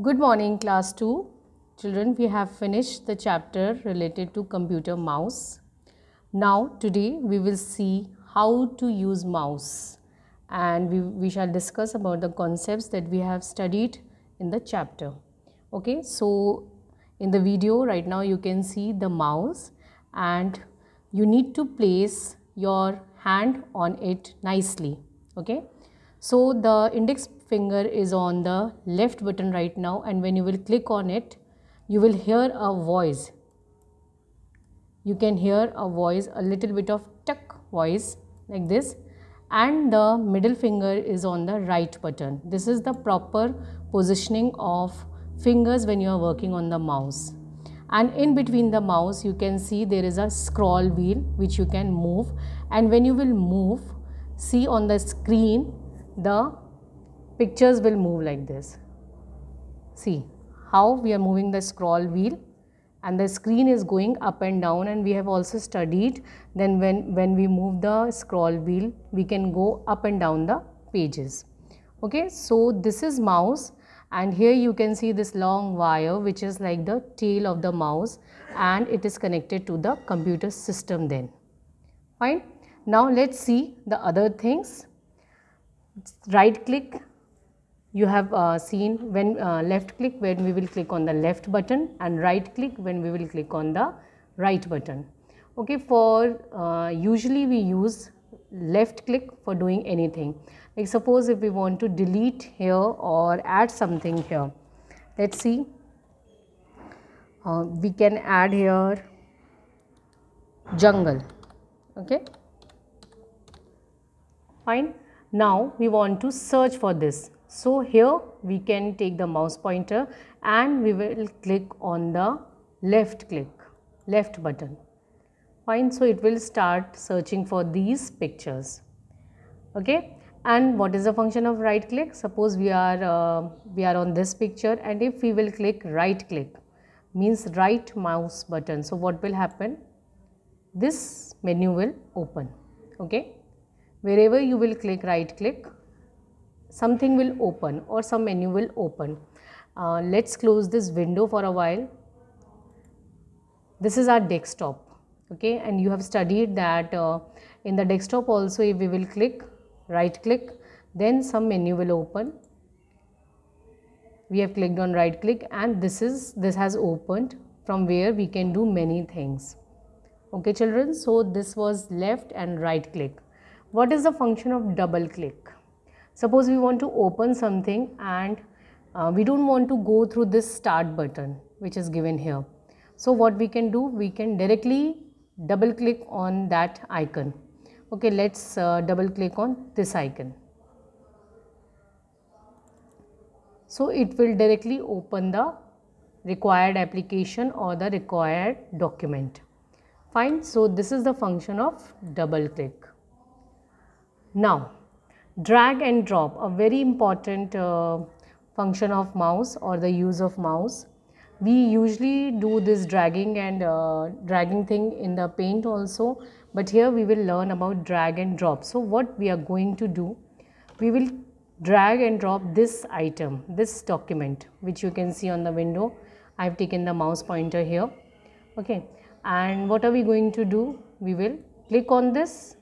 Good morning, class 2. Children, we have finished the chapter related to computer mouse. Now, today we will see how to use mouse, and we shall discuss about the concepts that we have studied in the chapter. Okay, so in the video right now you can see the mouse, and you need to place your hand on it nicely. Okay, so the index finger is on the left button right now, and when you will click on it, you will hear a voice. You can hear a voice, a little bit of tuck voice like this, and the middle finger is on the right button. This is the proper positioning of fingers when you are working on the mouse. And in between the mouse you can see there is a scroll wheel which you can move, and when you will move, see on the screen the pictures will move like this. See how we are moving the scroll wheel, and the screen is going up and down, and we have also studied then when we move the scroll wheel we can go up and down the pages. Okay, so this is mouse, and here you can see this long wire which is like the tail of the mouse, and it is connected to the computer system then. Fine. Now let's see the other things. Right click, you have seen when left click when we will click on the left button, and right click when we will click on the right button. Okay, for usually we use left click for doing anything. Like suppose if we want to delete here or add something here, let's see, we can add here jungle. Okay, fine. Now we want to search for this. So here we can take the mouse pointer and we will click on the left button. Fine, so it will start searching for these pictures. Okay, and what is the function of right click? Suppose we are on this picture, and if we will click right click, means right mouse button. So what will happen? This menu will open. Okay, wherever you will click right click, something will open or some menu will open. Let's close this window for a while. This is our desktop. Okay, and you have studied that in the desktop also, if we will click right click, then some menu will open. We have clicked on right click, and this has opened, from where we can do many things. Okay children, so this was left and right click. What is the function of double click? Suppose we want to open something, and we don't want to go through this start button which is given here. So what we can do, we can directly double click on that icon. Okay, let's double click on this icon. So it will directly open the required application or the required document. Fine, so this is the function of double click. Now drag and drop, a very important function of mouse or the use of mouse. We usually do this dragging and dragging thing in the paint also, but here we will learn about drag and drop. So what we are going to do, we will drag and drop this item, this document which you can see on the window. I have taken the mouse pointer here. Okay, and what are we going to do? We will click on this,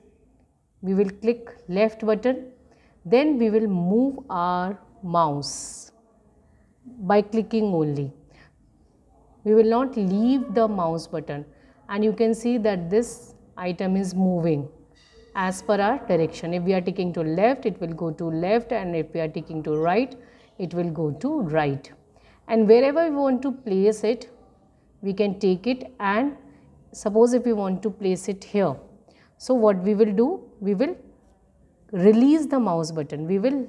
we will click left button, then we will move our mouse by clicking only. We will not leave the mouse button, and you can see that this item is moving as per our direction. If we are taking to left, it will go to left, and if we are taking to right, it will go to right. And wherever we want to place it, we can take it, and suppose if we want to place it here, so what we will do, we will release the mouse button, we will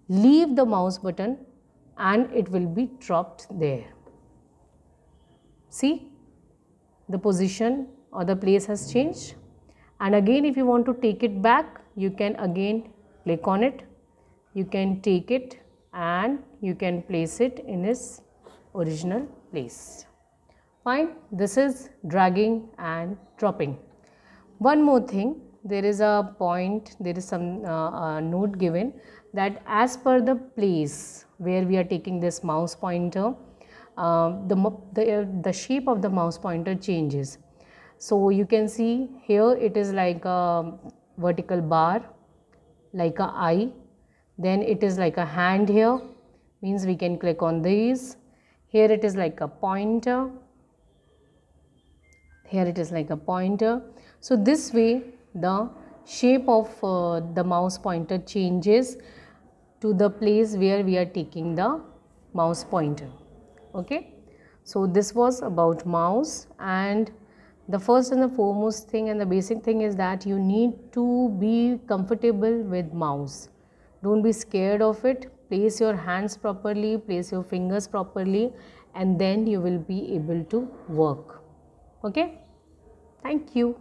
leave the mouse button, and it will be dropped there. See, the position or the place has changed. And again, if you want to take it back, you can again click on it, you can take it, and you can place it in its original place. Fine, this is dragging and dropping. One more thing, there is a point, there is some note given that as per the place where we are taking this mouse pointer, the shape of the mouse pointer changes. So you can see here it is like a vertical bar, like a eye, then it is like a hand here, means we can click on these. Here it is like a pointer, here it is like a pointer. So this way the shape of the mouse pointer changes to the place where we are taking the mouse pointer. Okay, so this was about mouse, and the first and the foremost thing and the basic thing is that you need to be comfortable with mouse. Don't be scared of it. Place your hands properly, place your fingers properly, and then you will be able to work. Okay, thank you.